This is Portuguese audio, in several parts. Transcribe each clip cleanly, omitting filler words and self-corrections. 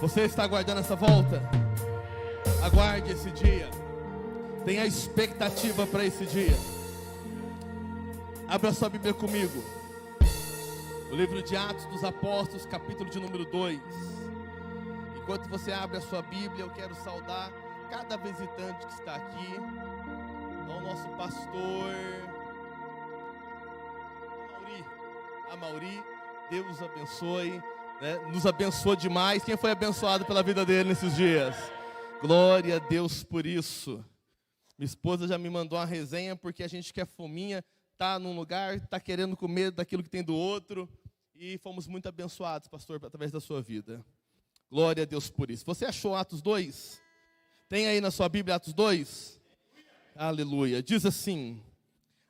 Você está aguardando essa volta? Aguarde esse dia. Tenha expectativa para esse dia. Abra sua Bíblia comigo. O livro de Atos dos Apóstolos, capítulo de número 2. Enquanto você abre a sua Bíblia, eu quero saudar cada visitante que está aqui. Ao nosso pastor Amauri, Deus abençoe, né? Nos abençoou demais. Quem foi abençoado pela vida dele nesses dias? Glória a Deus por isso. Minha esposa já me mandou uma resenha, porque a gente quer fominha, tá num lugar, tá querendo comer daquilo que tem do outro, e fomos muito abençoados, pastor, através da sua vida. Glória a Deus por isso. Você achou Atos 2? Tem aí na sua Bíblia Atos 2? Aleluia. Diz assim: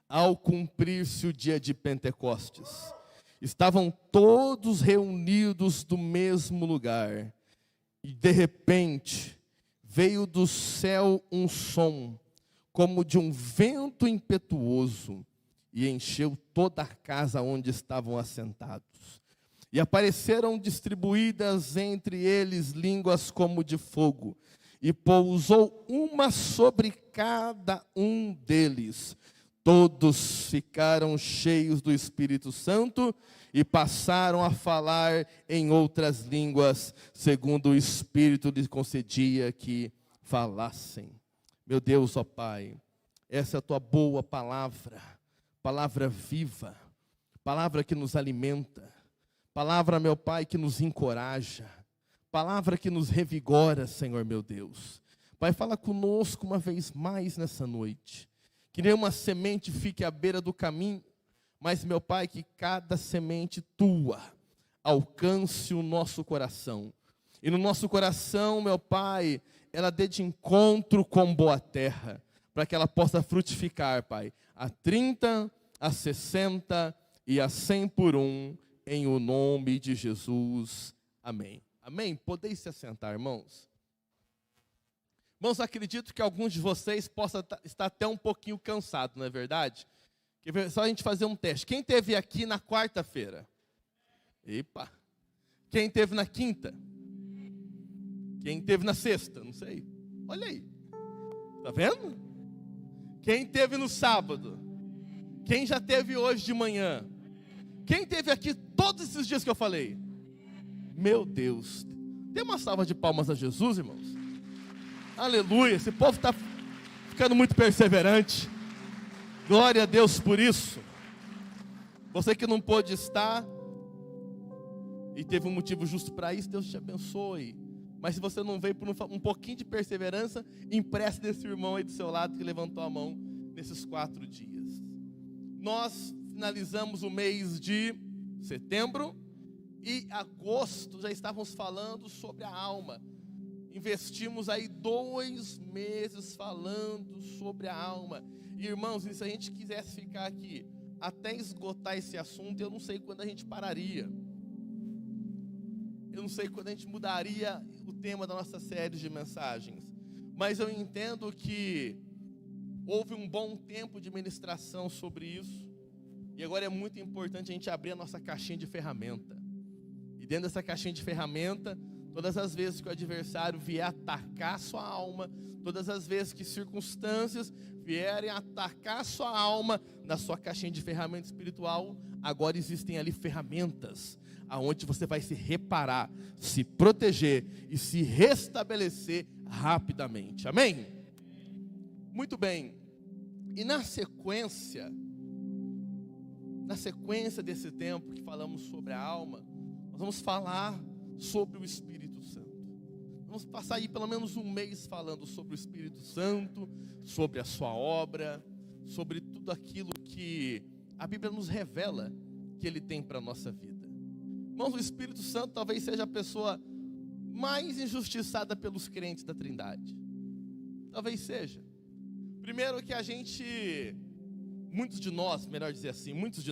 ao cumprir-se o dia de Pentecostes, estavam todos reunidos no mesmo lugar, e de repente veio do céu um som, como de um vento impetuoso, e encheu toda a casa onde estavam assentados. E apareceram distribuídas entre eles línguas como de fogo, e pousou uma sobre cada um deles. Todos ficaram cheios do Espírito Santo e passaram a falar em outras línguas, segundo o Espírito lhes concedia que falassem. Meu Deus, ó Pai, essa é a tua boa palavra, palavra viva, palavra que nos alimenta, palavra, meu Pai, que nos encoraja, palavra que nos revigora, Senhor meu Deus. Pai, fala conosco uma vez mais nessa noite. Que nenhuma semente fique à beira do caminho, mas, meu Pai, que cada semente tua alcance o nosso coração. E no nosso coração, meu Pai, ela dê de encontro com boa terra, para que ela possa frutificar, Pai, a 30, a 60 e a 100 por um, em o nome de Jesus. Amém. Amém? Podeis se assentar, irmãos? Irmãos, acredito que alguns de vocês possam estar até um pouquinho cansados, não é verdade? Só a gente fazer um teste. Quem esteve aqui na quarta-feira? Epa! Quem esteve na quinta? Quem esteve na sexta? Não sei. Olha aí. Está vendo? Quem esteve no sábado? Quem já esteve hoje de manhã? Quem esteve aqui todos esses dias que eu falei? Meu Deus. Dê uma salva de palmas a Jesus, irmãos. Aleluia, esse povo está ficando muito perseverante. Glória a Deus por isso. Você que não pôde estar e teve um motivo justo para isso, Deus te abençoe. Mas se você não veio por um pouquinho de perseverança, empreste desse irmão aí do seu lado que levantou a mão nesses 4 dias. Nós finalizamos o mês de setembro e agosto já estávamos falando sobre a alma. Investimos aí 2 meses falando sobre a alma. E, irmãos, se a gente quisesse ficar aqui até esgotar esse assunto, eu não sei quando a gente pararia. Eu não sei quando a gente mudaria o tema da nossa série de mensagens. Mas eu entendo que houve um bom tempo de ministração sobre isso. E agora é muito importante a gente abrir a nossa caixinha de ferramenta. E dentro dessa caixinha de ferramenta, todas as vezes que o adversário vier atacar a sua alma, todas as vezes que circunstâncias vierem atacar a sua alma, na sua caixinha de ferramenta espiritual, agora existem ali ferramentas, aonde você vai se reparar, se proteger e se restabelecer rapidamente. Amém? Muito bem. E na sequência desse tempo que falamos sobre a alma, nós vamos falar sobre o Espírito Santo. Vamos passar aí pelo menos um mês falando sobre o Espírito Santo, sobre a sua obra, sobre tudo aquilo que a Bíblia nos revela que Ele tem para a nossa vida. Irmãos, o Espírito Santo talvez seja a pessoa mais injustiçada pelos crentes da Trindade. Talvez seja. Primeiro que muitos de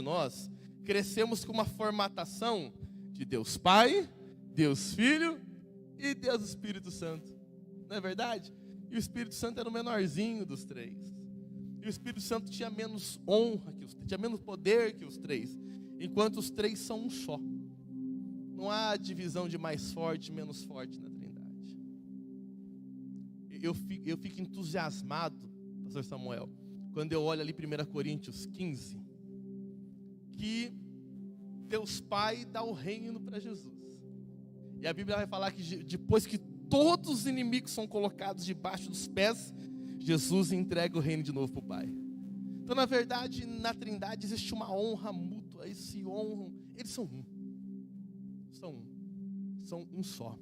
nós crescemos com uma formatação de Deus Pai, Deus Filho e Deus Espírito Santo. Não é verdade? E o Espírito Santo era o menorzinho dos 3. E o Espírito Santo tinha menos honra, tinha menos poder que os 3. Enquanto os 3 são um só. Não há divisão de mais forte e menos forte na Trindade. Eu fico entusiasmado, pastor Samuel, quando eu olho ali 1 Coríntios 15, que Deus Pai dá o reino para Jesus. E a Bíblia vai falar que depois que todos os inimigos são colocados debaixo dos pés, Jesus entrega o reino de novo para o Pai. Então, na verdade, na Trindade existe uma honra mútua. Eles se honram, eles são um. São um só.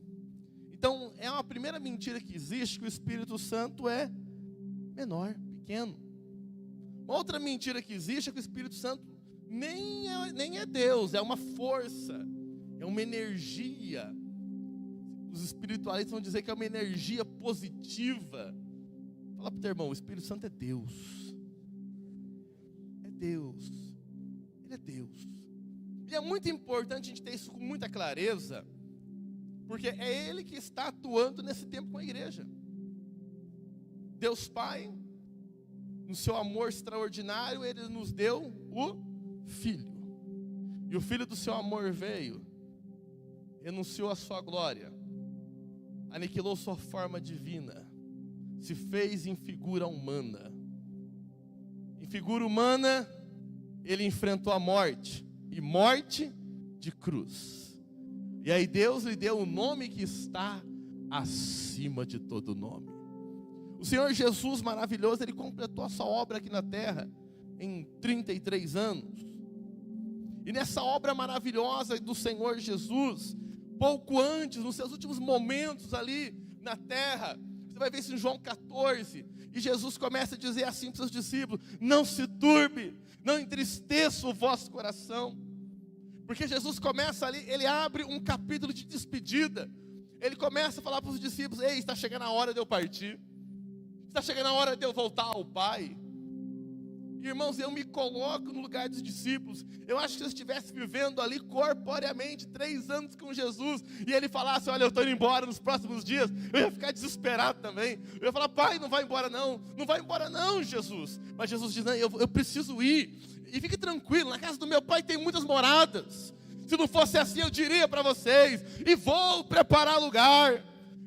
Então, é uma primeira mentira que existe, que o Espírito Santo é menor, pequeno. Uma outra mentira que existe é que o Espírito Santo nem é Deus, é uma força, é uma energia. Os espiritualistas vão dizer que é uma energia positiva. Fala para o teu irmão, o Espírito Santo é Deus. É Deus. Ele é Deus. E é muito importante a gente ter isso com muita clareza, porque é Ele que está atuando nesse tempo com a igreja. Deus Pai, no seu amor extraordinário, Ele nos deu o Filho. E o Filho do seu amor veio, renunciou à sua glória, aniquilou sua forma divina, se fez em figura humana. Em figura humana, Ele enfrentou a morte, e morte de cruz. E aí Deus lhe deu o nome que está acima de todo nome. O Senhor Jesus maravilhoso, Ele completou a sua obra aqui na terra em 33 anos. E nessa obra maravilhosa do Senhor Jesus, pouco antes, nos seus últimos momentos ali na terra, você vai ver isso em João 14, e Jesus começa a dizer assim para os seus discípulos: não se turbe, não entristeça o vosso coração. Porque Jesus começa ali, Ele abre um capítulo de despedida. Ele começa a falar para os discípulos: ei, está chegando a hora de eu partir, está chegando a hora de eu voltar ao Pai. Irmãos, eu me coloco no lugar dos discípulos. Eu acho que se eu estivesse vivendo ali corporeamente 3 anos com Jesus, e Ele falasse: olha, eu estou indo embora nos próximos dias, eu ia ficar desesperado também. Eu ia falar: Pai, não vai embora não, não vai embora não, Jesus. Mas Jesus diz: não, eu preciso ir. E fique tranquilo, na casa do meu Pai tem muitas moradas. Se não fosse assim, eu diria para vocês, e vou preparar lugar.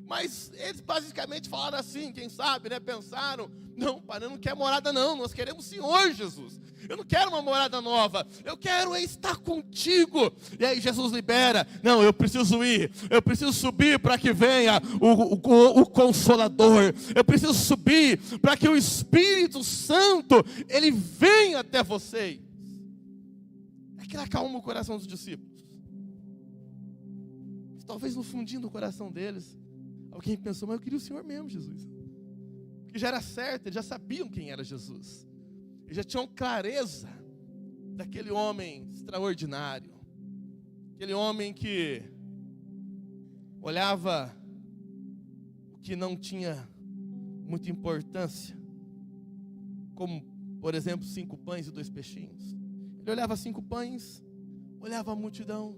Mas eles basicamente falaram assim, quem sabe, né? Pensaram: não, Pai, não quer morada não, nós queremos o Senhor, Jesus. Eu não quero uma morada nova, eu quero estar contigo. E aí Jesus libera: não, eu preciso ir, eu preciso subir para que venha o Consolador. Eu preciso subir para que o Espírito Santo, ele venha até vocês. Aquilo acalma o coração dos discípulos. Talvez no fundinho do coração deles, alguém pensou: mas eu queria o Senhor mesmo, Jesus. Porque já era certo, eles já sabiam quem era Jesus. Eles já tinham clareza daquele homem extraordinário. Aquele homem que olhava o que não tinha muita importância, como, por exemplo, 5 pães e 2 peixinhos. Ele olhava 5 pães, olhava a multidão.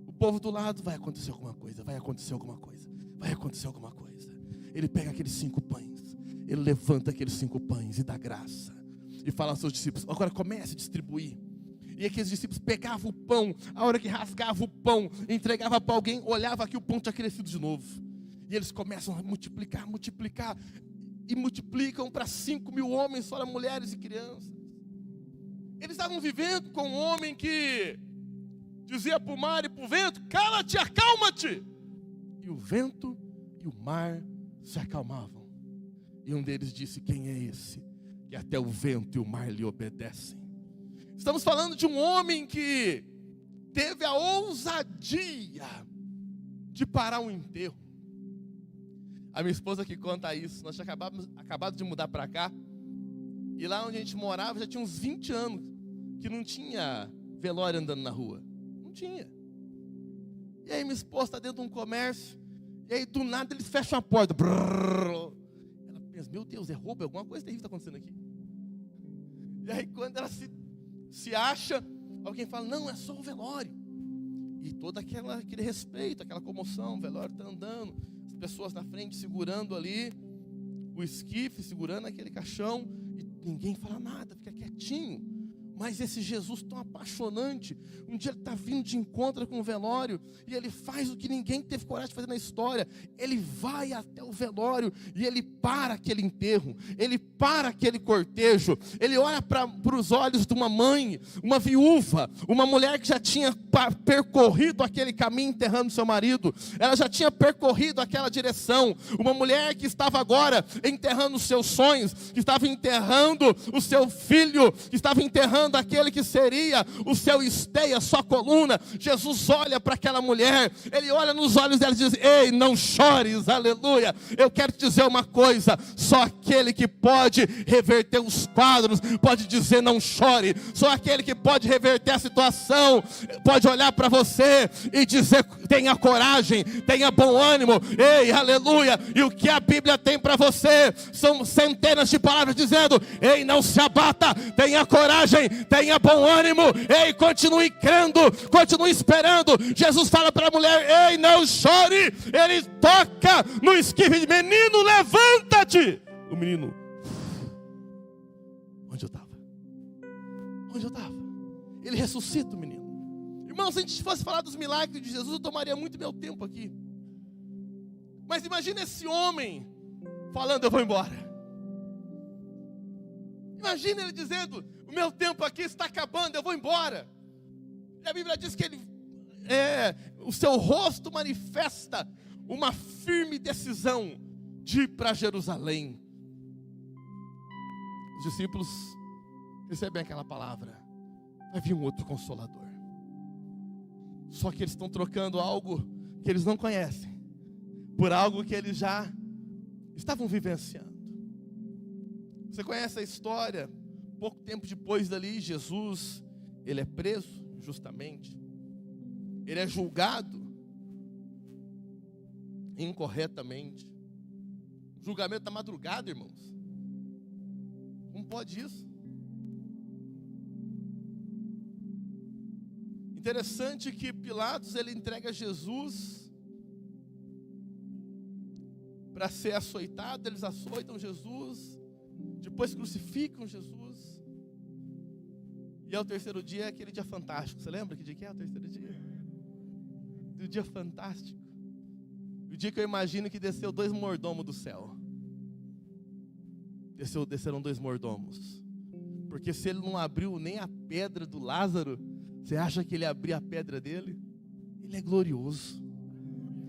O povo do lado: vai acontecer alguma coisa, vai acontecer alguma coisa, vai acontecer alguma coisa. Ele pega aqueles 5 pães, ele levanta aqueles 5 pães e dá graça, e fala aos seus discípulos: agora comece a distribuir. E aqueles discípulos pegavam o pão, a hora que rasgava o pão, entregava para alguém, olhava que o pão tinha crescido de novo. E eles começam a multiplicar, e multiplicam para 5.000 homens, fora mulheres e crianças. Eles estavam vivendo com um homem que dizia para o mar e para o vento: cala-te, acalma-te. E o vento e o mar se acalmavam. E um deles disse: quem é esse que até o vento e o mar lhe obedecem? Estamos falando de um homem que teve a ousadia de parar um enterro. A minha esposa que conta isso, nós tínhamos acabado de mudar para cá, e lá onde a gente morava já tinha uns 20 anos que não tinha velório andando na rua. Não tinha. E aí minha esposa está dentro de um comércio, e aí do nada eles fecham a porta. Brrr. Ela pensa: meu Deus, é roubo, alguma coisa terrível está acontecendo aqui. E aí quando ela se acha, alguém fala: não, é só o velório. E todo aquele respeito, aquela comoção, o velório está andando, as pessoas na frente segurando ali o esquife, segurando aquele caixão, e ninguém fala nada, fica quietinho. Mas esse Jesus tão apaixonante, um dia ele está vindo de encontro com o velório, e ele faz o que ninguém teve coragem de fazer na história. Ele vai até o velório, e ele para aquele enterro, ele para aquele cortejo, ele olha para os olhos de uma mãe, uma viúva, uma mulher que já tinha percorrido aquele caminho enterrando seu marido, ela já tinha percorrido aquela direção, uma mulher que estava agora enterrando os seus sonhos, que estava enterrando o seu filho, que estava enterrando aquele que seria o seu esteio, a sua coluna. Jesus olha para aquela mulher, ele olha nos olhos dela e diz: ei, não chores, aleluia. Eu quero te dizer uma coisa, só aquele que pode reverter os quadros, pode dizer não chore, só aquele que pode reverter a situação, pode olhar para você e dizer: tenha coragem, tenha bom ânimo, ei, aleluia. E o que a Bíblia tem para você, são centenas de palavras dizendo: ei, não se abata, tenha coragem, tenha bom ânimo, ei, continue crendo, continue esperando. Jesus fala para a mulher: ei, não chore. Ele toca no esquife, menino, levanta-te. O menino, onde eu estava? Onde eu estava? Ele ressuscita o menino. Irmãos, se a gente fosse falar dos milagres de Jesus, eu tomaria muito meu tempo aqui. Mas imagina esse homem falando: eu vou embora. Imagina ele dizendo: o meu tempo aqui está acabando, eu vou embora. E a Bíblia diz que o seu rosto manifesta uma firme decisão de ir para Jerusalém. Os discípulos recebem aquela palavra: vai vir um outro Consolador. Só que eles estão trocando algo que eles não conhecem por algo que eles já estavam vivenciando. Você conhece a história? Pouco tempo depois dali, Jesus, ele é preso justamente, ele é julgado incorretamente, julgamento da madrugada, irmãos. Como pode isso? Interessante que Pilatos, ele entrega Jesus para ser açoitado. Eles açoitam Jesus, depois crucificam Jesus, e ao terceiro dia é aquele dia fantástico. Você lembra que dia que é o terceiro dia? O dia fantástico, o dia que eu imagino que desceu 2 mordomos do céu. Desceram 2 mordomos, porque se ele não abriu nem a pedra do Lázaro, você acha que ele abriu a pedra dele? Ele é glorioso,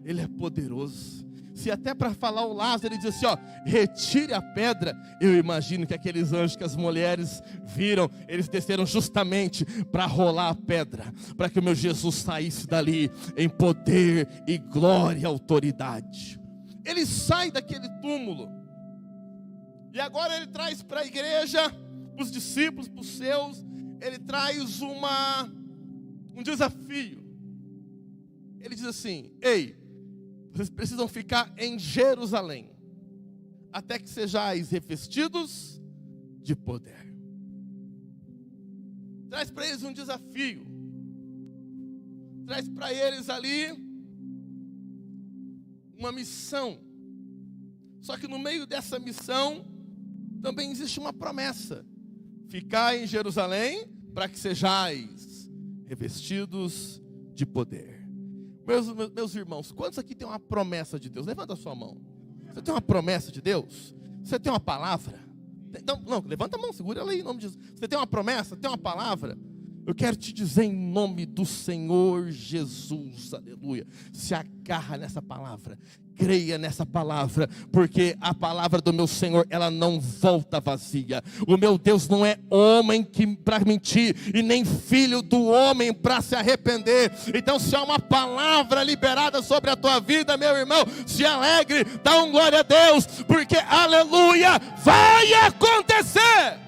ele é poderoso. Se até para falar o Lázaro ele diz assim: ó, retire a pedra. Eu imagino que aqueles anjos que as mulheres viram, eles desceram justamente para rolar a pedra, para que o meu Jesus saísse dali em poder e glória e autoridade. Ele sai daquele túmulo, e agora ele traz para a igreja, para os discípulos, para os seus, ele traz um desafio. Ele diz assim: ei, vocês precisam ficar em Jerusalém, até que sejais revestidos de poder. Traz para eles um desafio. Traz para eles ali uma missão. Só que no meio dessa missão também existe uma promessa: ficar em Jerusalém para que sejais revestidos de poder. Meus irmãos, quantos aqui tem uma promessa de Deus? Levanta a sua mão. Você tem uma promessa de Deus? Você tem uma palavra? Não, levanta a mão, segura ela aí em nome de Jesus. Você tem uma promessa? Tem uma palavra? Eu quero te dizer em nome do Senhor Jesus, aleluia, se agarra nessa palavra, creia nessa palavra, porque a palavra do meu Senhor, ela não volta vazia. O meu Deus não é homem para mentir, e nem filho do homem para se arrepender. Então, se há uma palavra liberada sobre a tua vida, meu irmão, se alegre, dá glória a Deus, porque aleluia, vai acontecer.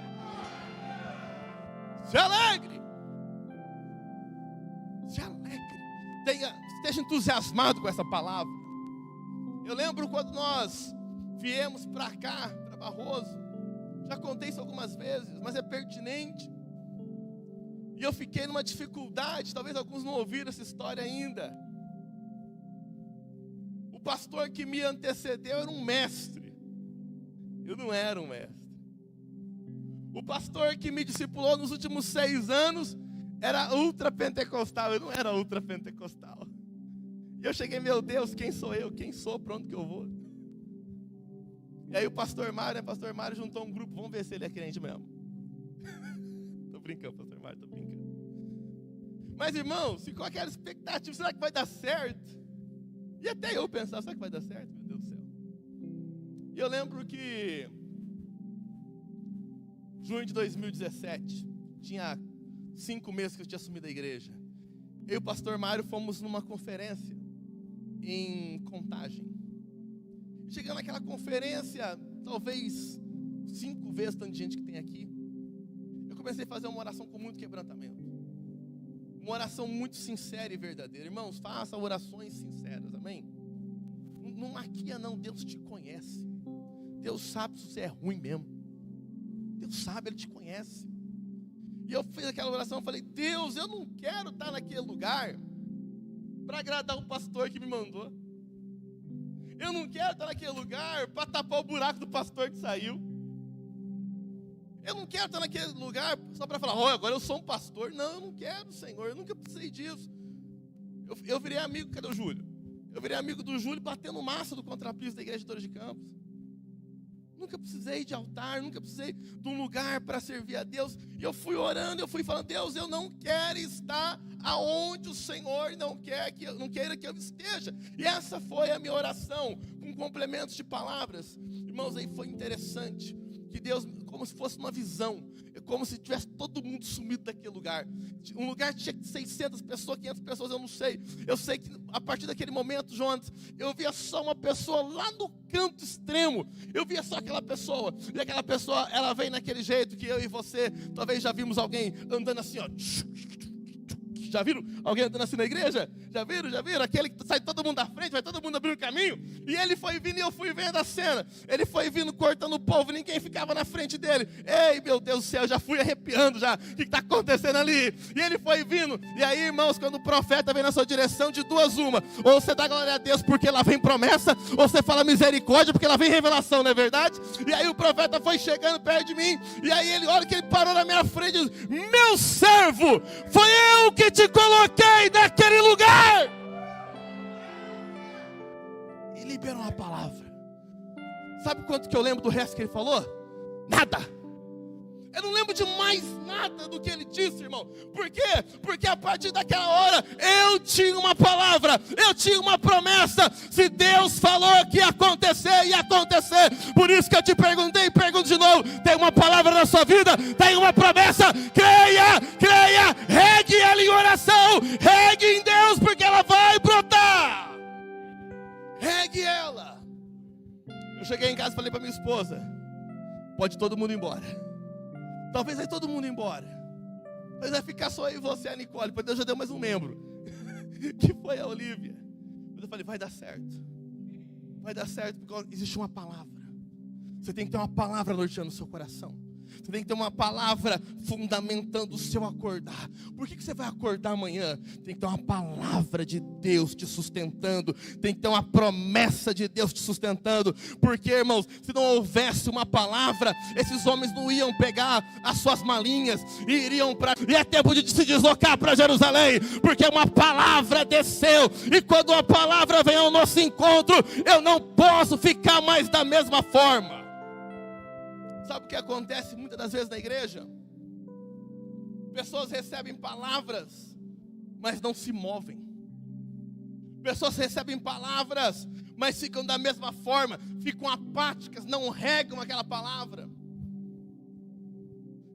Se alegre. Esteja entusiasmado com essa palavra. Eu lembro quando nós viemos para cá, para Barroso, já contei isso algumas vezes, mas é pertinente. E eu fiquei numa dificuldade, talvez alguns não ouviram essa história ainda. O pastor que me antecedeu era um mestre. Eu não era um mestre. O pastor que me discipulou nos últimos 6 anos era ultra pentecostal, eu não era ultra pentecostal. E eu cheguei, meu Deus, quem sou eu? Quem sou? Para onde que eu vou? E aí o pastor Mário, juntou um grupo, vamos ver se ele é crente mesmo. Tô brincando, pastor Mário, tô brincando. Mas irmãos, ficou aquela expectativa, será que vai dar certo? E até eu pensava, será que vai dar certo? Meu Deus do céu. E eu lembro que junho de 2017, tinha 5 meses que eu tinha assumido a igreja. Eu e o pastor Mário fomos numa conferência em Contagem. Chegando naquela conferência, talvez 5 vezes tanta gente que tem aqui, eu comecei a fazer uma oração com muito quebrantamento. Uma oração muito sincera e verdadeira. Irmãos, faça orações sinceras, amém? Não maquia não, Deus te conhece. Deus sabe se você é ruim mesmo. Deus sabe, Ele te conhece. E eu fiz aquela oração, eu falei, Deus, eu não quero estar naquele lugar para agradar o pastor que me mandou. Eu não quero estar naquele lugar para tapar o buraco do pastor que saiu. Eu não quero estar naquele lugar só para falar, agora eu sou um pastor. Não, eu não quero, Senhor, eu nunca precisei disso. Eu virei amigo, cadê o Júlio? Eu virei amigo do Júlio batendo massa do contrapiso da igreja de Torres de Campos. Nunca precisei de altar, nunca precisei de um lugar para servir a Deus. E eu fui orando, eu fui falando, Deus, eu não quero estar aonde o Senhor não queira que eu esteja. E essa foi a minha oração, com complementos de palavras. Irmãos, aí foi interessante, que Deus, como se fosse uma visão, é como se tivesse todo mundo sumido daquele lugar. Um lugar que tinha 600 pessoas, 500 pessoas, eu não sei. Eu sei que a partir daquele momento, Jonas, eu via só uma pessoa lá no canto extremo. Eu via só aquela pessoa. E aquela pessoa, ela vem naquele jeito que eu e você, talvez já vimos alguém andando assim, ó. Já viram alguém andando assim na igreja? Já viram? Aquele que sai todo mundo da frente, vai todo mundo abrir o caminho. E ele foi vindo e eu fui vendo a cena. Ele foi vindo cortando o povo, ninguém ficava na frente dele. Ei, meu Deus do céu, já fui arrepiando já. O que está acontecendo ali? E ele foi vindo. E aí, irmãos, quando o profeta vem na sua direção, de duas uma. Ou você dá glória a Deus porque lá vem promessa, ou você fala misericórdia porque lá vem revelação, não é verdade? E aí o profeta foi chegando perto de mim. E aí ele, olha que ele parou na minha frente e diz, meu servo, foi eu que te coloquei naquele lugar. E liberou uma palavra. Sabe quanto que eu lembro do resto que ele falou? Nada. Eu não lembro de mais nada do que ele disse, irmão. Por quê? Porque a partir daquela hora eu tinha uma palavra, eu tinha uma promessa. Se Deus falou que ia acontecer, ia acontecer. Por isso que eu te perguntei e pergunto de novo. Tem uma palavra na sua vida? Tem uma promessa? Creia, regue ela em oração, regue em Deus, porque ela vai brotar. Regue ela. Eu cheguei em casa e falei para minha esposa, pode todo mundo ir embora. Talvez vai todo mundo embora. Talvez vai ficar só eu e você, a Nicole. Depois Deus já deu mais um membro. Que foi a Olívia. Mas eu falei, vai dar certo. Vai dar certo porque existe uma palavra. Você tem que ter uma palavra norteando o seu coração. Você tem que ter uma palavra fundamentando o seu acordar. Por que você vai acordar amanhã? Tem que ter uma palavra de Deus te sustentando. Tem que ter uma promessa de Deus te sustentando. Porque, irmãos, se não houvesse uma palavra, esses homens não iam pegar as suas malinhas e iriam para... E é tempo de se deslocar para Jerusalém. Porque uma palavra desceu. E quando uma palavra vem ao nosso encontro, eu não posso ficar mais da mesma forma. Sabe o que acontece muitas das vezes na igreja? Pessoas recebem palavras, mas não se movem. Pessoas recebem palavras, mas ficam da mesma forma, ficam apáticas, não regam aquela palavra.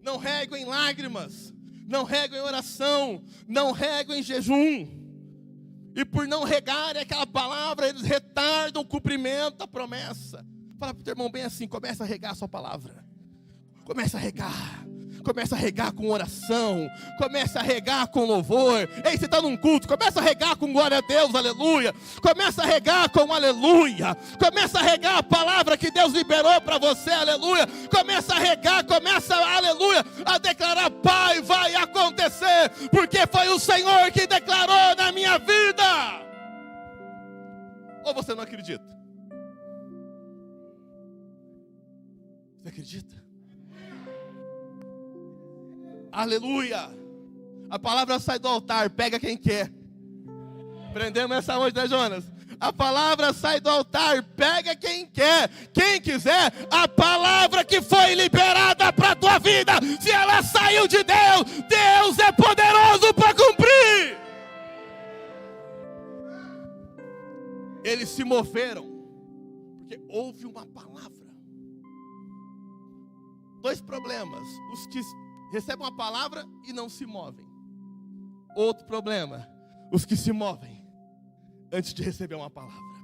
Não regam em lágrimas, não regam em oração, não regam em jejum. E por não regarem aquela palavra, eles retardam o cumprimento da promessa. Fala para o teu irmão bem assim, começa a regar a sua palavra. Começa a regar. Começa a regar com oração. Começa a regar com louvor. Ei, você está num culto, começa a regar com glória a Deus, aleluia. Começa a regar com aleluia. Começa a regar a palavra que Deus liberou para você, aleluia. Começa a regar, começa, aleluia, a declarar, Pai, vai acontecer. Porque foi o Senhor que declarou na minha vida. Ou você não acredita? Você acredita? Aleluia. A palavra sai do altar, pega quem quer. Aprendemos essa hoje, né, Jonas? A palavra sai do altar, pega quem quer. Quem quiser, a palavra que foi liberada para a tua vida, se ela saiu de Deus, Deus é poderoso para cumprir. Eles se moveram, porque houve uma palavra. Dois problemas: os que recebem uma palavra e não se movem. Outro problema: os que se movem antes de receber uma palavra.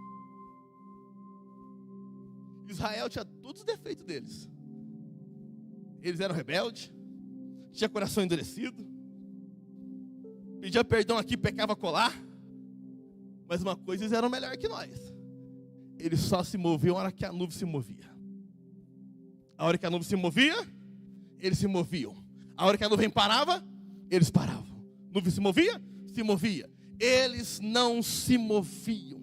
Israel tinha todos os defeitos deles. Eles eram rebeldes, tinha coração endurecido, pedia perdão aqui, pecava colar. Mas uma coisa, eles eram melhor que nós. Eles só se moviam na hora que a nuvem se movia. A hora que a nuvem se movia, eles se moviam. A hora que a nuvem parava, eles paravam. A nuvem se movia, se movia. Eles não se moviam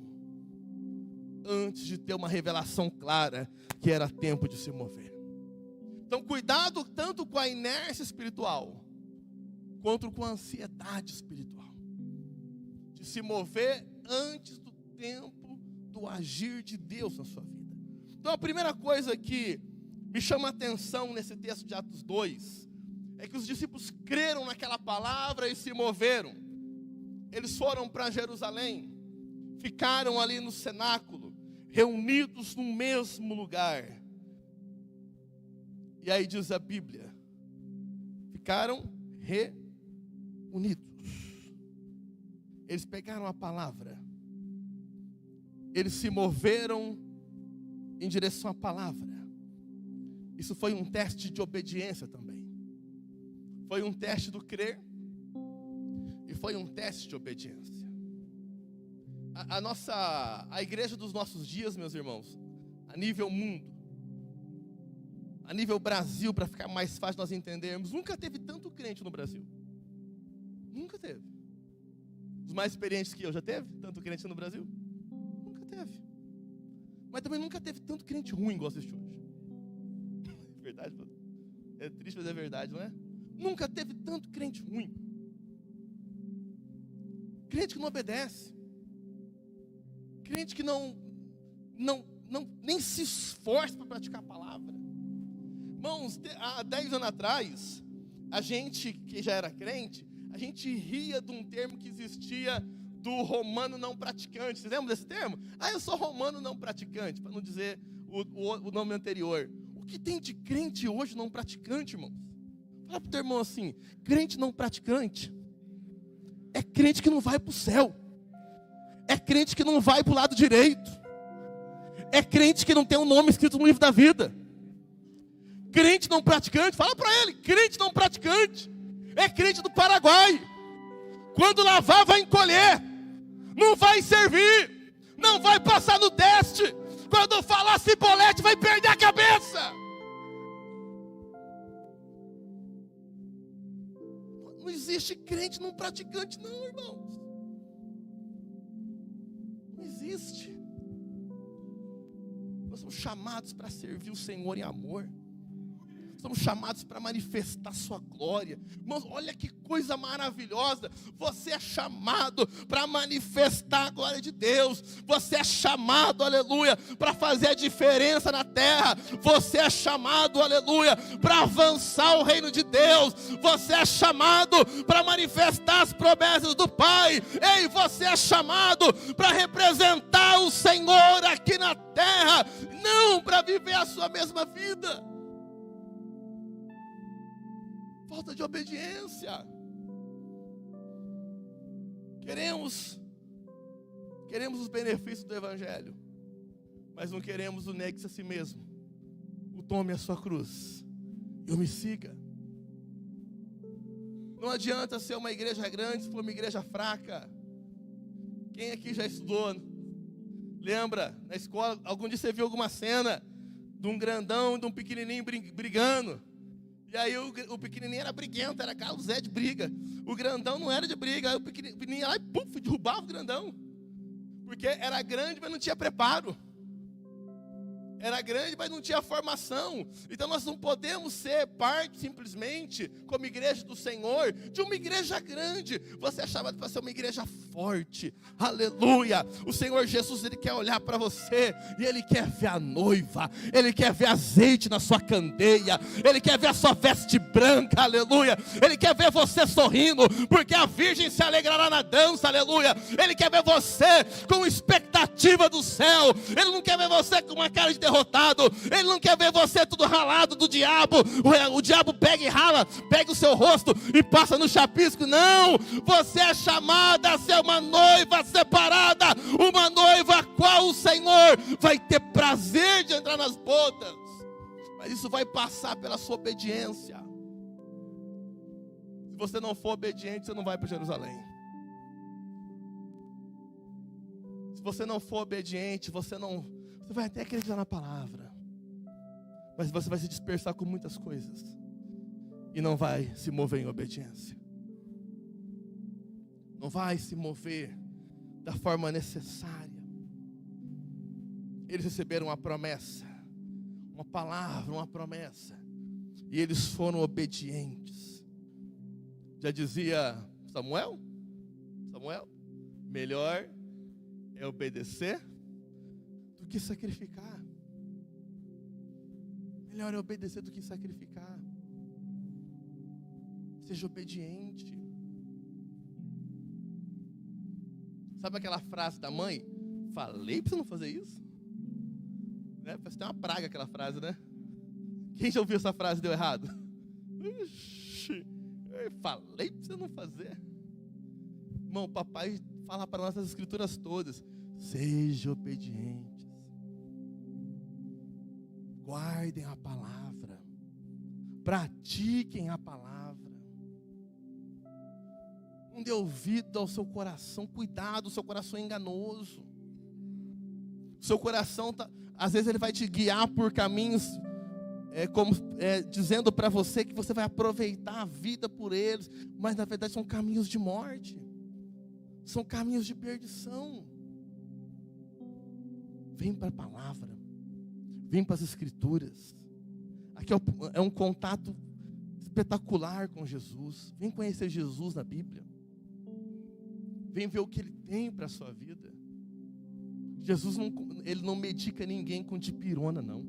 antes de ter uma revelação clara que era tempo de se mover. Então, cuidado tanto com a inércia espiritual quanto com a ansiedade espiritual. De se mover antes do tempo do agir de Deus na sua vida. Então, a primeira coisa que me chama a atenção nesse texto de Atos 2 é que os discípulos creram naquela palavra e se moveram. Eles foram para Jerusalém, ficaram ali no cenáculo, reunidos no mesmo lugar. E aí diz a Bíblia, ficaram reunidos. Eles pegaram a palavra, eles se moveram em direção à palavra. Isso foi um teste de obediência também. Foi um teste do crer e foi um teste de obediência. A igreja dos nossos dias, meus irmãos, a nível mundo, a nível Brasil, para ficar mais fácil nós entendermos, nunca teve tanto crente no Brasil. Nunca teve. Os mais experientes que eu, já teve tanto crente no Brasil? Nunca teve. Mas também nunca teve tanto crente ruim igual existe hoje. Verdade, é triste, mas é verdade, não é? Nunca teve tanto crente ruim. Crente que não obedece. Crente que nem se esforça para praticar a palavra. Irmãos, há 10 anos atrás, a gente que já era crente, a gente ria de um termo que existia do romano não praticante. Vocês lembram desse termo? Eu sou romano não praticante, para não dizer o nome anterior. O que tem de crente hoje não praticante, irmãos? Fala para o teu irmão assim: crente não praticante é crente que não vai para o céu. É crente que não vai para o lado direito. É crente que não tem um nome escrito no livro da vida. Crente não praticante, fala para ele: crente não praticante é crente do Paraguai. Quando lavar vai encolher, não vai servir, não vai passar no teste. Quando falar cibolete vai perder a cabeça. Não existe crente não praticante não, irmãos. Não existe. Nós somos chamados para servir o Senhor em amor. Somos chamados para manifestar sua glória. Irmãos, olha que coisa maravilhosa. Você é chamado para manifestar a glória de Deus. Você é chamado, aleluia, para fazer a diferença na terra. Você é chamado, aleluia, para avançar o reino de Deus. Você é chamado para manifestar as promessas do Pai. Ei, você é chamado para representar o Senhor aqui na terra, não para viver a sua mesma vida. Falta de obediência. Queremos os benefícios do Evangelho, mas não queremos o negue-se a si mesmo. O tome a sua cruz e o me siga. Não adianta ser uma igreja grande se for uma igreja fraca. Quem aqui já estudou? Lembra, na escola, algum dia você viu alguma cena de um grandão e de um pequenininho brigando? E aí o pequenininho era briguento, era Carlos Zé de briga. O grandão não era de briga. Aí o pequenininho ia lá e derrubava o grandão. Porque era grande, mas não tinha preparo. era grande, mas não tinha formação. Então nós não podemos ser parte simplesmente, como igreja do Senhor, de uma igreja grande. Você é chamado para ser uma igreja forte, aleluia. O Senhor Jesus, Ele quer olhar para você, e Ele quer ver a noiva, Ele quer ver azeite na sua candeia, Ele quer ver a sua veste branca, aleluia. Ele quer ver você sorrindo, porque a virgem se alegrará na dança, aleluia. Ele quer ver você com expectativa do céu. Ele não quer ver você com uma cara de derrotado. Ele não quer ver você tudo ralado do diabo. O diabo pega e rala, pega o seu rosto e passa no chapisco. Não, você é chamada a ser uma noiva separada, uma noiva a qual o Senhor vai ter prazer de entrar nas bodas. Mas isso vai passar pela sua obediência. Se você não for obediente, você não vai para Jerusalém. Se você não for obediente, você vai até acreditar na palavra, mas você vai se dispersar com muitas coisas e não vai se mover em obediência. Não vai se mover da forma necessária. Eles receberam uma promessa, uma palavra, uma promessa, e eles foram obedientes. Já dizia Samuel, melhor é obedecer do que sacrificar. Melhor é obedecer do que sacrificar. Seja obediente. Sabe aquela frase da mãe? Falei para você não fazer isso? Né? Parece que tem uma praga aquela frase, né? Quem já ouviu essa frase e deu errado? Ixi, eu falei para você não fazer. Irmão, papai fala para nós as escrituras todas. Sejam obedientes. Guardem a palavra. Pratiquem a palavra. Não dê ouvido ao seu coração. Cuidado, o seu coração é enganoso. O seu coração, às vezes ele vai te guiar por caminhos, dizendo para você que você vai aproveitar a vida por eles. Mas na verdade são caminhos de morte. São caminhos de perdição. Vem para a palavra. Vem para as escrituras. Aqui é um contato espetacular com Jesus. Vem conhecer Jesus na Bíblia. Vem ver o que Ele tem para a sua vida. Jesus Ele não medica ninguém com dipirona, não.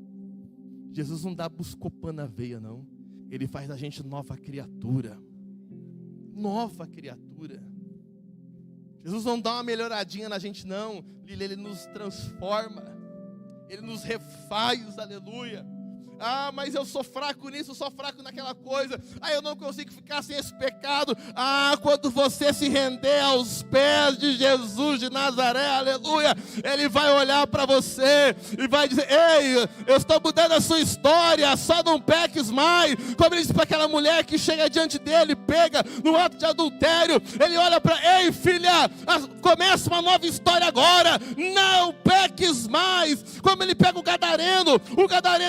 Jesus não dá buscopan na veia, não. Ele faz da gente nova criatura. Nova criatura. Jesus não dá uma melhoradinha na gente, não. Ele nos transforma. Ele nos refaz, aleluia. Ah, mas eu sou fraco nisso, eu sou fraco naquela coisa. Ah, eu não consigo ficar sem esse pecado. Ah, quando você se render aos pés de Jesus de Nazaré, aleluia, Ele vai olhar para você e vai dizer: ei, eu estou mudando a sua história, só não peques mais. Como Ele disse para aquela mulher que chega diante dele, pega no ato de adultério. Ele olha para: ei, filha, começa uma nova história agora, não peques mais. Como Ele pega o gadareno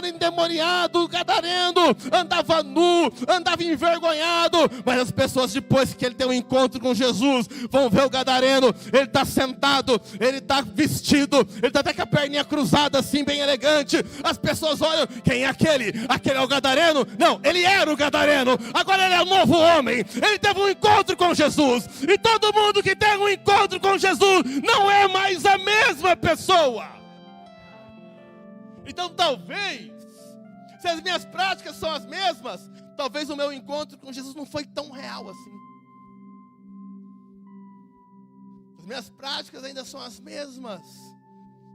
endemoniado, o gadareno andava nu, andava envergonhado, mas as pessoas, depois que ele tem um encontro com Jesus, vão ver o gadareno. Ele está sentado, ele está vestido, ele está até com a perninha cruzada assim, bem elegante. As pessoas olham: quem é aquele? Aquele é o gadareno? Não, ele era o gadareno, agora ele é um novo homem. Ele teve um encontro com Jesus, e todo mundo que tem um encontro com Jesus não é mais a mesma pessoa. Então talvez, se as minhas práticas são as mesmas, talvez o meu encontro com Jesus não foi tão real assim. As minhas práticas ainda são as mesmas.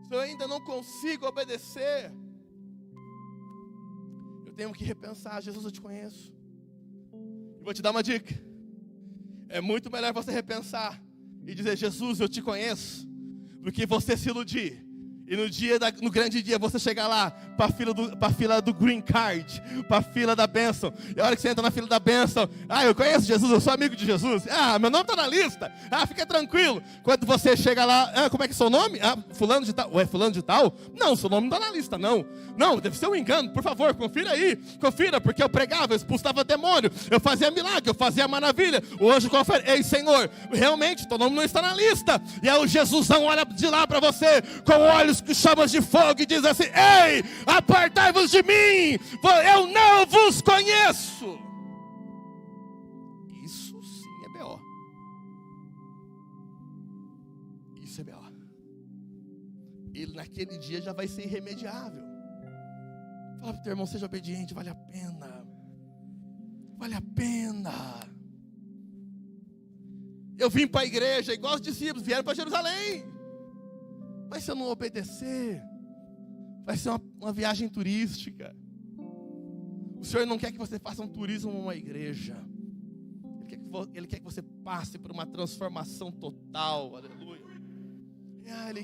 Se eu ainda não consigo obedecer, eu tenho que repensar. Jesus, eu te conheço. E vou te dar uma dica. É muito melhor você repensar e dizer: Jesus, eu te conheço, do que você se iludir. E no grande dia, você chegar lá para a fila do green card, para a fila da bênção. E a hora que você entra na fila da bênção: ah, eu conheço Jesus, eu sou amigo de Jesus. Ah, meu nome está na lista. Ah, fica tranquilo. Quando você chega lá: ah, como é que é seu nome? Ah, fulano de tal. Ué, fulano de tal? Não, seu nome não está na lista, não. Não, deve ser um engano. Por favor, confira aí. Confira, porque eu pregava, eu expulsava demônio, eu fazia milagre, eu fazia maravilha. O anjo confere: ei, Senhor, realmente, teu nome não está na lista. E aí o Jesusão olha de lá para você com olhos Deus com chamas de fogo e diz assim: ei, apartai-vos de mim, eu não vos conheço. Isso sim é B.O. Isso é B.O. Ele naquele dia já vai ser irremediável. Fala para o teu irmão: seja obediente, vale a pena. Vale a pena. Eu vim para a igreja igual os discípulos vieram para Jerusalém. Mas se eu não obedecer, vai ser uma viagem turística. O Senhor não quer que você faça um turismo numa igreja. Ele quer que você passe por uma transformação total. Aleluia. Ele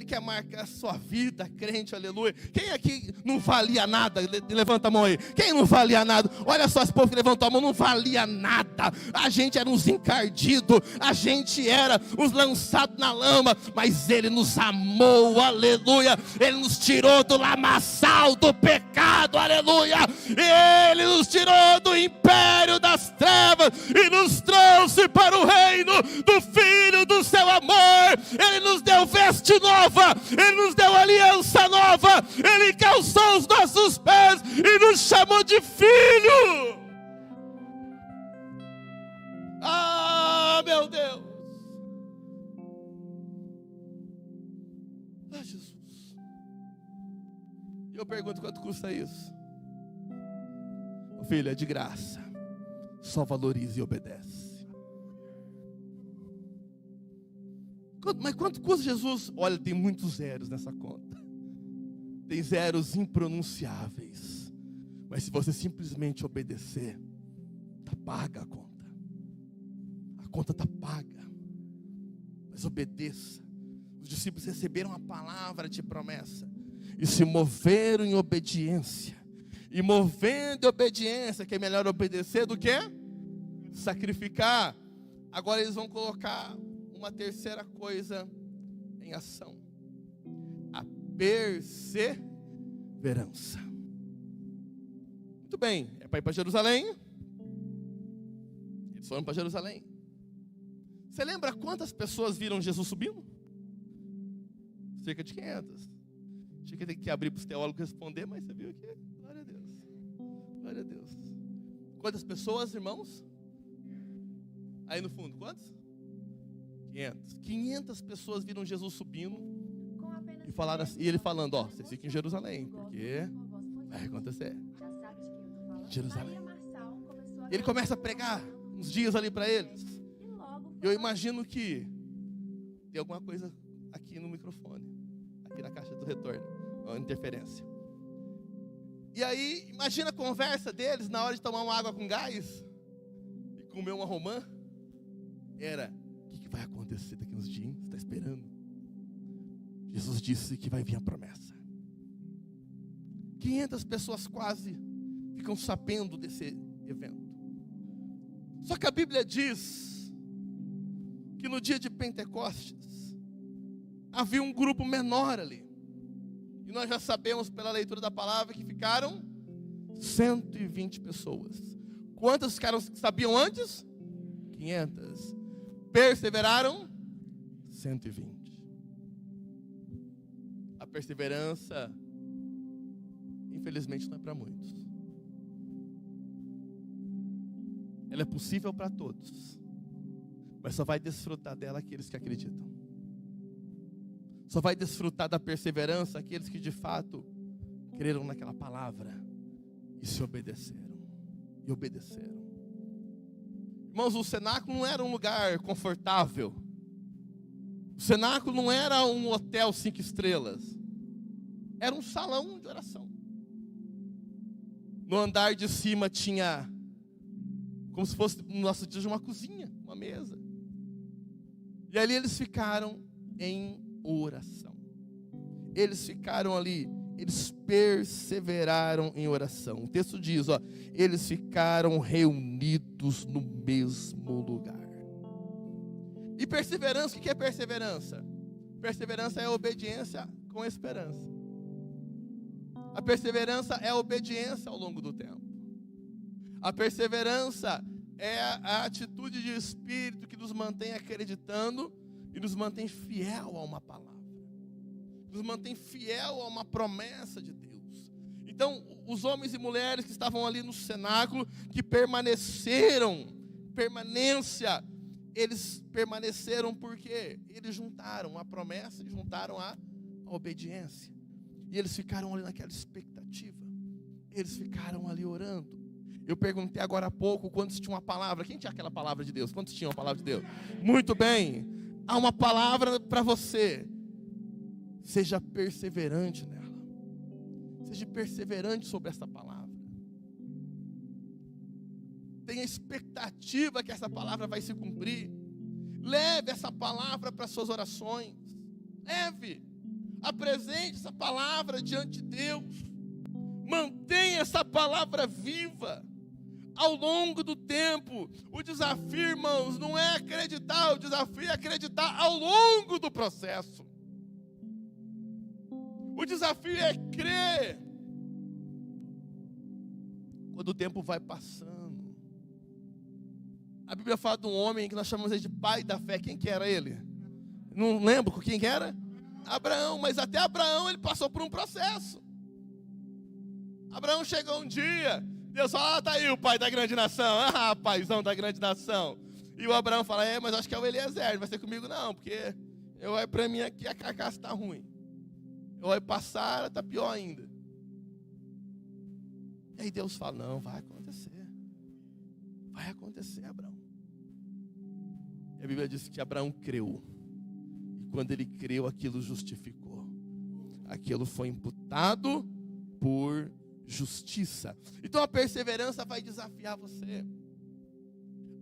quer marcar a sua vida, crente, aleluia. Quem aqui não valia nada? Levanta a mão aí. Quem não valia nada? Olha só esse povo que levantou a mão, não valia nada. A gente era uns encardidos, a gente era uns lançados na lama, mas Ele nos amou, aleluia. Ele nos tirou do lamaçal do pecado, aleluia. Ele nos tirou do império das trevas e nos trouxe para o reino do Filho do seu amor. Ele nos deu veste nova, Ele nos deu aliança nova, Ele calçou os nossos pés e nos chamou de filho. Ah, meu Deus. Ah, Jesus. E eu pergunto: quanto custa isso? Filho, é de graça. Só valorize e obedece. Mas quanto custa Jesus? Olha, tem muitos zeros nessa conta. Tem zeros impronunciáveis. Mas se você simplesmente obedecer, está paga a conta. A conta está paga. Mas obedeça. Os discípulos receberam a palavra de promessa e se moveram em obediência. E movendo em obediência, que é melhor obedecer do que sacrificar. Agora eles vão colocar uma terceira coisa em ação: a perseverança. Muito bem, é para ir para Jerusalém. Eles foram para Jerusalém. Você lembra quantas pessoas viram Jesus subindo? Cerca de 500. Achei que ia ter que abrir para os teólogos responder, mas você viu aqui. Glória a Deus. Glória a Deus. Quantas pessoas, irmãos? Aí no fundo, quantos? 500 pessoas viram Jesus subindo e falaram assim, e ele falando: ó, vocês fiquem em Jerusalém, porque vai acontecer. Jerusalém. Ele começa a pregar uns dias ali para eles. Eu imagino que tem alguma coisa aqui no microfone, aqui na caixa do retorno, uma interferência. E aí, imagina a conversa deles na hora de tomar uma água com gás e comer uma romã. Era: o que vai acontecer daqui uns dias? Você está esperando? Jesus disse que vai vir a promessa. 500 pessoas quase ficam sabendo desse evento. Só que a Bíblia diz que no dia de Pentecostes havia um grupo menor ali. E nós já sabemos pela leitura da palavra que ficaram 120 pessoas. Quantas ficaram, sabiam antes? 500. Perseveraram 120. A perseverança, infelizmente, não é para muitos. Ela é possível para todos, mas só vai desfrutar dela aqueles que acreditam. Só vai desfrutar da perseverança aqueles que de fato creram naquela palavra e se obedeceram. E obedeceram. Irmãos, o cenáculo não era um lugar confortável. O cenáculo não era um hotel 5 estrelas. Era um salão de oração. No andar de cima tinha, como se fosse no nosso dia, uma cozinha, uma mesa. E ali eles ficaram em oração. Eles ficaram ali, eles perseveraram em oração. O texto diz, ó, eles ficaram reunidos no mesmo lugar. E perseverança, o que é perseverança? Perseverança é obediência com esperança. A perseverança é a obediência ao longo do tempo. A perseverança é a atitude de espírito que nos mantém acreditando e nos mantém fiel a uma palavra. nos mantém fiel a uma promessa de Deus. Então, os homens e mulheres que estavam ali no cenáculo, que eles permaneceram porque eles juntaram a promessa e juntaram a obediência. E eles ficaram ali naquela expectativa. Eles ficaram ali orando. Eu perguntei agora há pouco quantos tinham uma palavra. Quem tinha aquela palavra de Deus? Quantos tinham a palavra de Deus? Muito bem. Há uma palavra para você. Seja perseverante nela. Seja perseverante sobre essa palavra. Tenha expectativa que essa palavra vai se cumprir. Leve essa palavra para suas orações. Leve. Apresente essa palavra diante de Deus. Mantenha essa palavra viva. Ao longo do tempo. O desafio, irmãos, não é acreditar. O desafio é acreditar ao longo do processo. O desafio é crer. Quando o tempo vai passando. A Bíblia fala de um homem que nós chamamos de pai da fé. Quem que era ele? Não lembro quem que era? Abraão. Mas até Abraão ele passou por um processo. Abraão chegou um dia. Deus fala, tá aí o pai da grande nação. Ah, paizão da grande nação. E o Abraão fala, mas acho que é o Eliezer. Não vai ser comigo não, porque eu olho para mim aqui a carcaça está ruim. Eu olho para Sara, está pior ainda. E aí Deus fala, não, vai acontecer. Vai acontecer, Abraão. E a Bíblia diz que Abraão creu. E quando ele creu, aquilo justificou. Aquilo foi imputado por justiça. Então a perseverança vai desafiar você.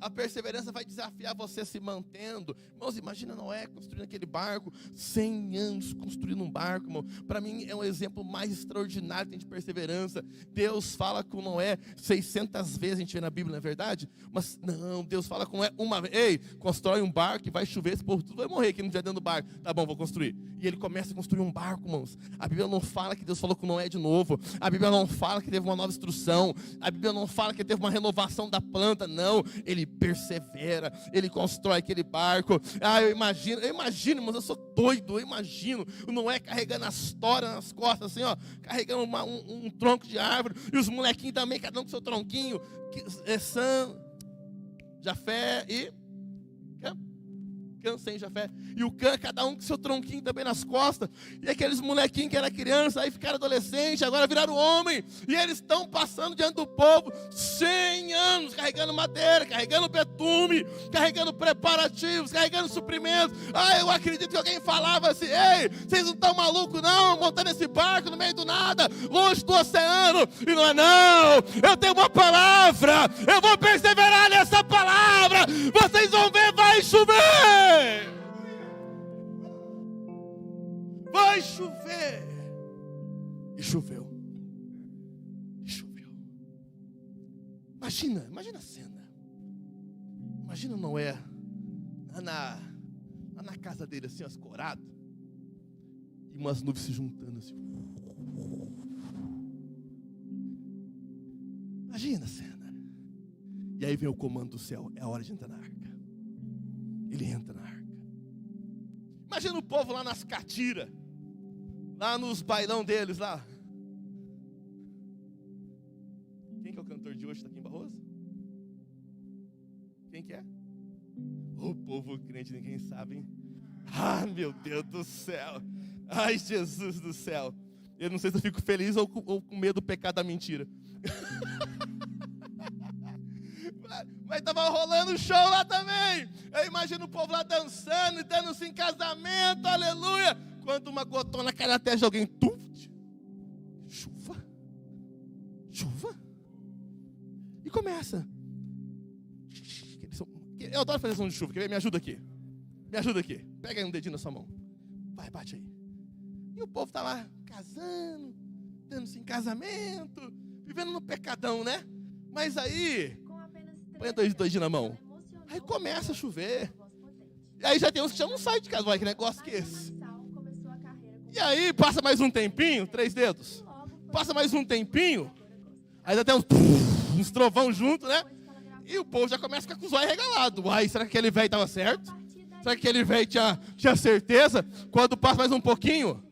A perseverança vai desafiar você se mantendo. Irmãos, imagina Noé construindo aquele barco, 100 anos construindo um barco, irmão. Para mim é um exemplo mais extraordinário de perseverança. Deus fala com Noé 600 vezes, a gente vê na Bíblia, não é verdade? Mas não, Deus fala com Noé uma vez. Ei, constrói um barco e vai chover, esse povo tudo vai morrer quem não estiver dentro do barco. Tá bom, vou construir. E ele começa a construir um barco, irmãos. A Bíblia não fala que Deus falou com Noé de novo. A Bíblia não fala que teve uma nova instrução. A Bíblia não fala que teve uma renovação da planta. Não, ele persevera, ele constrói aquele barco. Eu imagino, mas eu sou doido, eu imagino o Noé carregando as toras nas costas, assim, ó, carregando um tronco de árvore, e os molequinhos também, cada um com seu tronquinho, Sam, Jafé e Cã sem Jafé, e o Cã, cada um com seu tronquinho também nas costas, e aqueles molequinhos que era criança, aí ficaram adolescentes, agora viraram homem, e eles estão passando diante do povo, 100 anos, carregando madeira, carregando betume, carregando preparativos, carregando suprimentos. Eu acredito que alguém falava assim, ei, vocês não estão malucos não, montando esse barco no meio do nada, longe do oceano, e não é não, eu tenho uma palavra, eu vou perseverar nessa palavra, vocês vão ver, vai chover. Vai chover. E choveu. E choveu. Imagina a cena. Imagina Noé lá na casa dele assim, escorado, e umas nuvens se juntando assim. Imagina a cena. E aí vem o comando do céu, é a hora de entrar na arca. Ele entra na arca. Imagina o povo lá nas catiras, lá nos bailão deles lá. Quem que é o cantor de hoje, está aqui em Barroso? Quem que é? O povo crente, ninguém sabe, hein? Meu Deus do céu. Ai, Jesus do céu. Eu não sei se eu fico feliz ou com medo do pecado da mentira. Mas estava rolando show lá também. Eu imagino o povo lá dançando e dando-se em casamento, aleluia. Quando uma gotona cai na testa de alguém, chuva. E começa. Eu adoro fazer som de chuva, quer ver? Me ajuda aqui. Pega aí um dedinho na sua mão. Vai, bate aí. E o povo está lá casando, dando-se em casamento, vivendo no pecadão, né? Mas aí... põe dois dedinhos na mão. Aí começa a chover. E aí já tem uns que já não saem de casa. Vai, que negócio que é esse? E aí passa mais um tempinho, 3 dedos. Passa mais um tempinho. Aí já tem uns trovão junto, né? E o povo já começa a ficar com os olhos regalados. Uai, será que aquele velho estava certo? Será que aquele velho tinha certeza? Quando passa mais um pouquinho,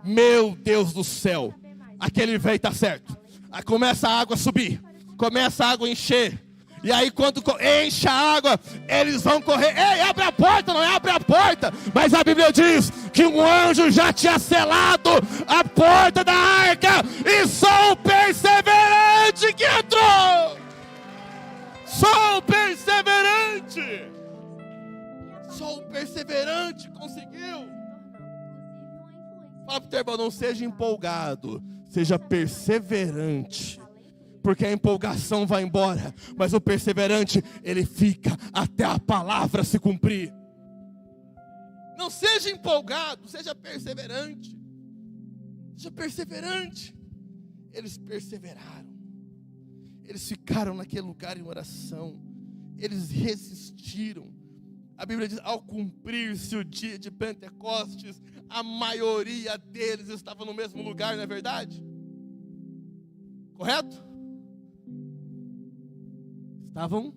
Meu Deus do céu, aquele velho está certo. Aí começa a água a subir, começa a água a encher. E aí quando enche a água, eles vão correr. Ei, abre a porta, não é abre a porta. Mas a Bíblia diz que um anjo já tinha selado a porta da arca. E só o perseverante que entrou. Só o perseverante. Só o perseverante conseguiu. Fala pro teu irmão, não seja empolgado, seja perseverante. Porque a empolgação vai embora, mas o perseverante, ele fica até a palavra se cumprir. Não seja empolgado, seja perseverante. Seja perseverante. Eles perseveraram. Eles ficaram naquele lugar em oração. Eles resistiram. A Bíblia diz, ao cumprir-se o dia de Pentecostes, a maioria deles estava no mesmo lugar, não é verdade? Correto? Estavam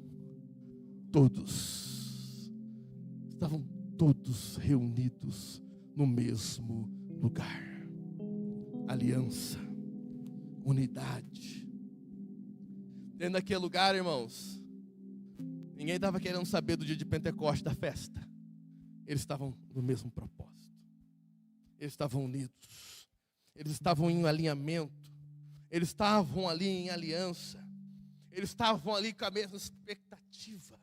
todos reunidos no mesmo lugar. Aliança, unidade. Dentro daquele lugar, irmãos, ninguém estava querendo saber do dia de Pentecostes, da festa. Eles estavam no mesmo propósito. Eles estavam unidos. Eles estavam em alinhamento. Eles estavam ali em aliança. Eles estavam ali com a mesma expectativa.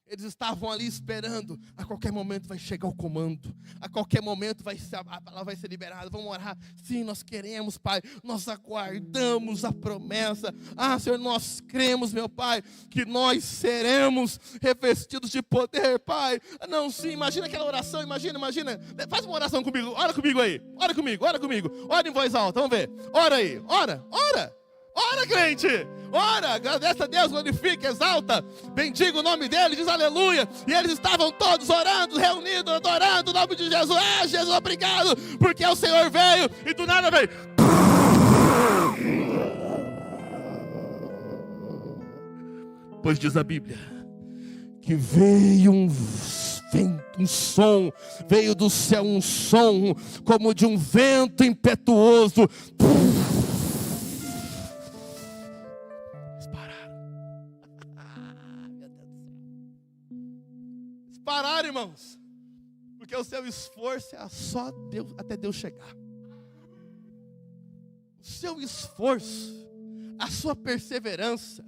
Eles estavam ali esperando. A qualquer momento vai chegar o comando. A qualquer momento a palavra vai ser liberada. Vamos orar. Sim, nós queremos, Pai. Nós aguardamos a promessa. Ah, Senhor, nós cremos, meu Pai, que nós seremos revestidos de poder, Pai. Não, sim, imagina aquela oração. Imagina. Faz uma oração comigo. Ora comigo aí. Ora comigo. Ora em voz alta. Vamos ver. Ora aí. Ora. Ora, crente! Ora, agradece a Deus, glorifica, exalta, bendiga o nome dele, diz aleluia. E eles estavam todos orando, reunidos, adorando o nome de Jesus. Ah, Jesus, obrigado, porque o Senhor veio e do nada veio. Pois diz a Bíblia que veio um som, veio do céu um som como de um vento impetuoso. Parar, irmãos, porque o seu esforço é só Deus, até Deus chegar. O seu esforço, a sua perseverança,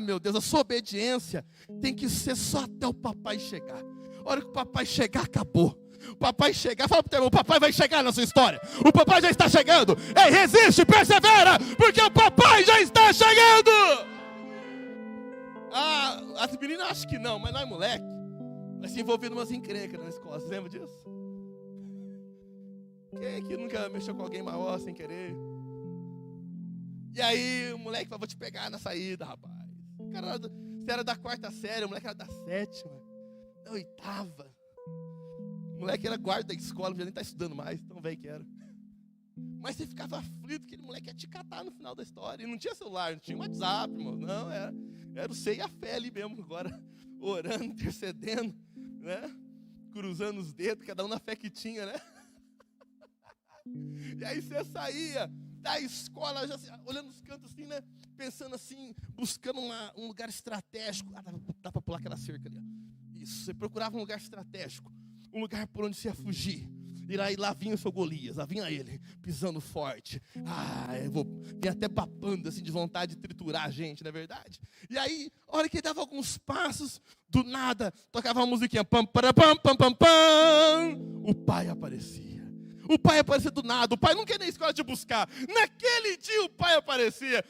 meu Deus, a sua obediência tem que ser só até o papai chegar. A hora que o papai chegar, acabou. O papai chegar, fala pro teu irmão, o papai vai chegar na sua história. O papai já está chegando. Ei, resiste, persevera, porque o papai já está chegando. As meninas acham que não, mas nós moleque vai se envolver em umas encrencas na escola. Você lembra disso? Quem é que nunca mexeu com alguém maior sem querer? E aí o moleque falou, vou te pegar na saída, rapaz. O cara você era da 4ª série, o moleque era da 7ª, da 8ª. O moleque era guarda da escola, não podia nem estar estudando mais, tão velho que era. Mas você ficava aflito, que aquele moleque ia te catar no final da história. E não tinha celular, não tinha WhatsApp, irmão. Não, era o ser e a fé ali mesmo. Agora, orando, intercedendo, né? Cruzando os dedos, cada um na fé que tinha, né? E aí você saía da escola, já olhando os cantos assim, né? Pensando assim, buscando um lugar estratégico. Dá para pular aquela cerca ali. Ó. Isso, você procurava um lugar estratégico. Um lugar por onde você ia fugir. E lá vinha o seu Golias, lá vinha ele, pisando forte. Vinha até babando assim de vontade de triturar a gente, não é verdade? E aí, a hora que ele dava alguns passos, do nada, tocava uma musiquinha, pam, pam, pam, pam, pam, pam. O pai aparecia. O pai aparecia do nada, o pai não queria nem escola de buscar. Naquele dia o pai aparecia.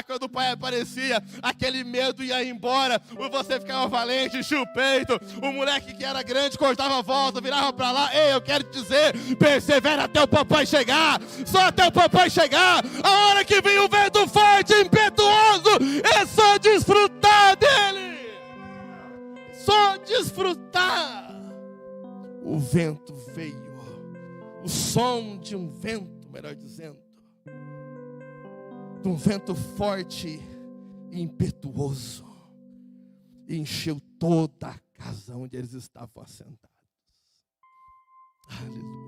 Quando o pai aparecia, aquele medo ia embora. Você ficava valente, enchia o peito. O moleque que era grande cortava a volta, virava pra lá. Ei, eu quero te dizer, persevera até o papai chegar. Só até o papai chegar. A hora que vem o vento forte, impetuoso, é só desfrutar dele. Só desfrutar. O vento veio. O som de um vento, melhor dizendo, de um vento forte e impetuoso, e encheu toda a casa onde eles estavam assentados. Aleluia.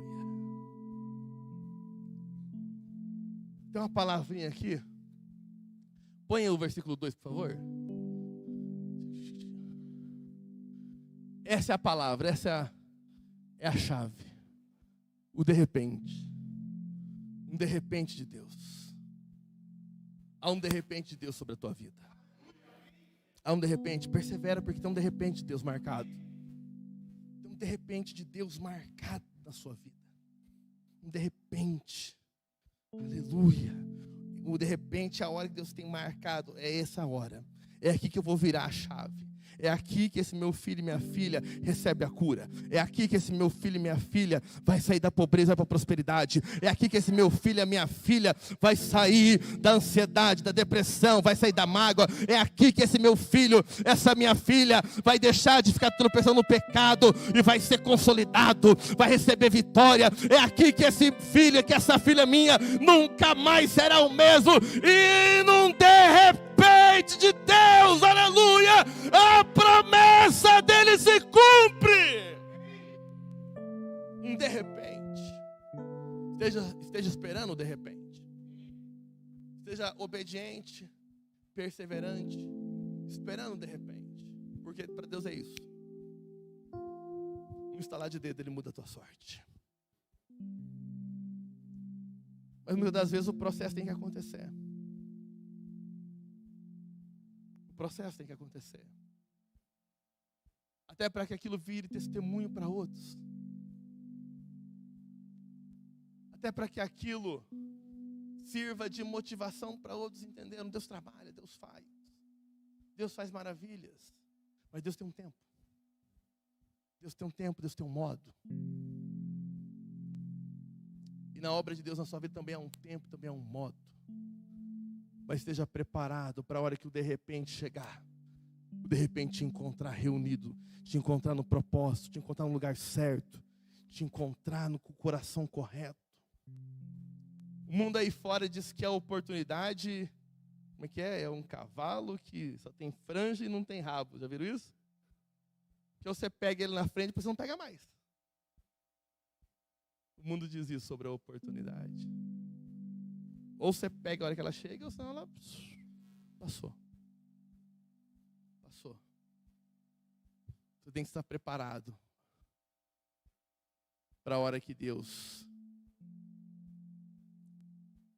Tem uma palavrinha aqui. Põe o versículo 2, por favor. Essa é a palavra, essa é a chave. O de repente. Um de repente de Deus. Há um de repente de Deus sobre a tua vida. Há um de repente, persevera porque tem um de repente de Deus marcado. Tem um de repente de Deus marcado na sua vida. Um de repente. Aleluia. O de repente, a hora que Deus tem marcado é essa hora. É aqui que eu vou virar a chave. É aqui que esse meu filho e minha filha recebe a cura. É aqui que esse meu filho e minha filha vai sair da pobreza para a prosperidade. É aqui que esse meu filho e minha filha vai sair da ansiedade, da depressão, vai sair da mágoa. É aqui que esse meu filho, essa minha filha vai deixar de ficar tropeçando no pecado e vai ser consolidado, vai receber vitória. É aqui que esse filho, que essa filha minha nunca mais será o mesmo. E não de repente de Deus, aleluia, a promessa dele se cumpre. De repente. Esteja esperando o de repente. Seja obediente, perseverante, esperando de repente. Porque para Deus é isso. Um estalar de dedo, ele muda a tua sorte. Mas muitas das vezes o processo tem que acontecer. O processo tem que acontecer. Até para que aquilo vire testemunho para outros. Até para que aquilo sirva de motivação para outros entenderem. Deus trabalha, Deus faz. Deus faz maravilhas. Mas Deus tem um tempo. Deus tem um tempo, Deus tem um modo. E na obra de Deus na sua vida também há um tempo, também há um modo. Mas esteja preparado para a hora que o de repente chegar. O de repente te encontrar reunido, te encontrar no propósito, te encontrar no lugar certo, te encontrar no coração correto. O mundo aí fora diz que a oportunidade, como é que é? É um cavalo que só tem franja e não tem rabo. Já viram isso? Que você pega ele na frente, depois você não pega mais. O mundo diz isso sobre a oportunidade. Ou você pega a hora que ela chega, ou senão ela passou. Passou. Você tem que estar preparado para a hora que Deus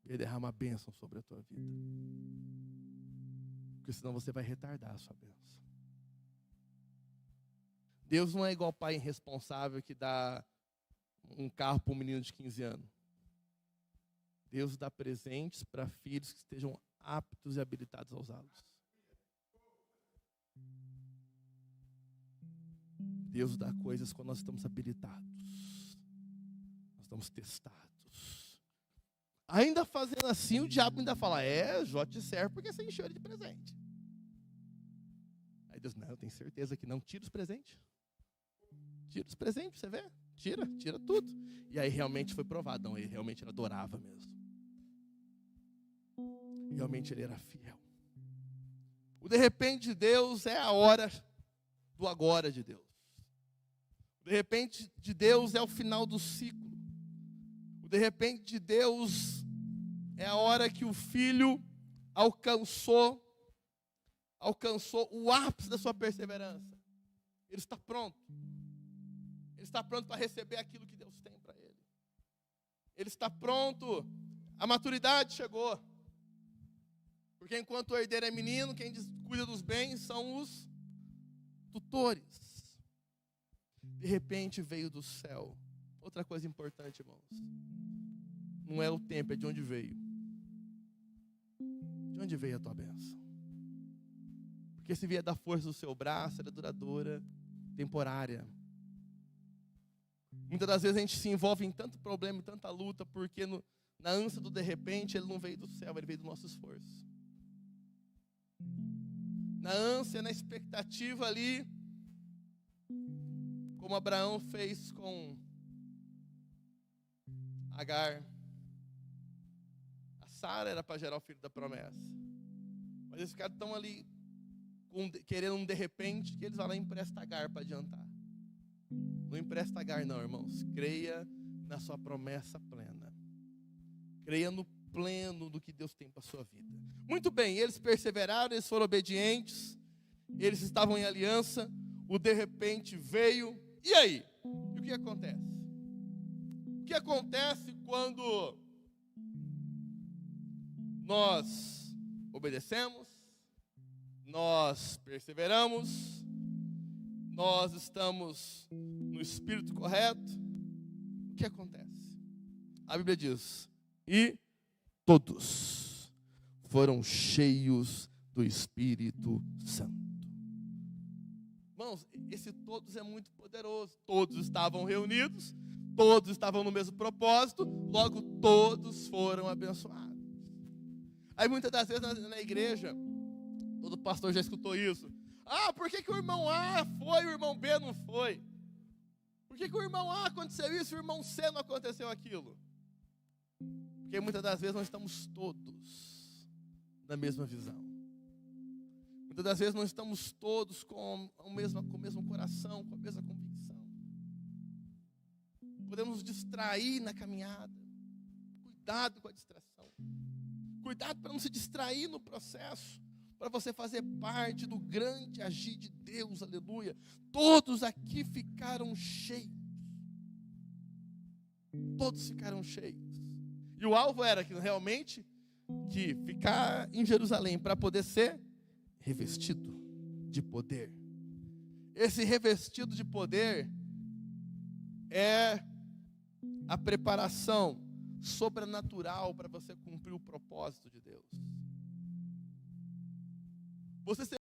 vai derramar bênção sobre a tua vida. Porque senão você vai retardar a sua bênção. Deus não é igual pai irresponsável que dá um carro para um menino de 15 anos. Deus dá presentes para filhos que estejam aptos e habilitados a usá-los. Deus dá coisas quando nós estamos habilitados. Nós estamos testados. Ainda fazendo assim, o diabo ainda fala, Jó te serve porque você encheu ele de presente. Aí Deus, não, eu tenho certeza que não. Tira os presentes. Tira os presentes, você vê? Tira tudo. E aí realmente foi provado. Não, ele realmente adorava mesmo. Realmente ele era fiel. O de repente de Deus é a hora do agora de Deus. O de repente de Deus é o final do ciclo. O de repente de Deus é a hora que o filho alcançou o ápice da sua perseverança. Ele está pronto. Ele está pronto para receber aquilo que Deus tem para ele. Ele está pronto. A maturidade chegou. Porque enquanto o herdeiro é menino, quem cuida dos bens são os tutores. De repente veio do céu. Outra coisa importante, irmãos. Não é o tempo, é de onde veio. De onde veio a tua bênção? Porque se vier da força do seu braço, ela é duradoura, temporária. Muitas das vezes a gente se envolve em tanto problema, em tanta luta, porque na ânsia do de repente, ele não veio do céu, ele veio do nosso esforço. Na ânsia, na expectativa ali, como Abraão fez com Agar. A Sara era para gerar o filho da promessa. Mas eles ficaram tão ali, querendo um de repente, que eles vão lá e emprestam Agar para adiantar. Não empresta Agar não, irmãos. Creia na sua promessa plena. Creia no pleno do que Deus tem para a sua vida. Muito bem, eles perseveraram, eles foram obedientes, eles estavam em aliança, o de repente veio, e aí? E o que acontece? O que acontece quando nós obedecemos, nós perseveramos, nós estamos no espírito correto? O que acontece? A Bíblia diz: e todos foram cheios do Espírito Santo. Irmãos, esse todos é muito poderoso. Todos estavam reunidos, todos estavam no mesmo propósito, logo todos foram abençoados. Aí muitas das vezes na igreja, todo pastor já escutou isso. Ah, por que o irmão A foi e o irmão B não foi? Por que o irmão A aconteceu isso e o irmão C não aconteceu aquilo? Porque muitas das vezes nós estamos todos na mesma visão. Muitas das vezes nós estamos todos com o mesmo coração, com a mesma convicção. Podemos nos distrair na caminhada. Cuidado com a distração. Cuidado para não se distrair no processo, para você fazer parte do grande agir de Deus, aleluia. Todos aqui ficaram cheios. Todos ficaram cheios. E o alvo era que realmente que ficar em Jerusalém para poder ser revestido de poder. Esse revestido de poder é a preparação sobrenatural para você cumprir o propósito de Deus. Você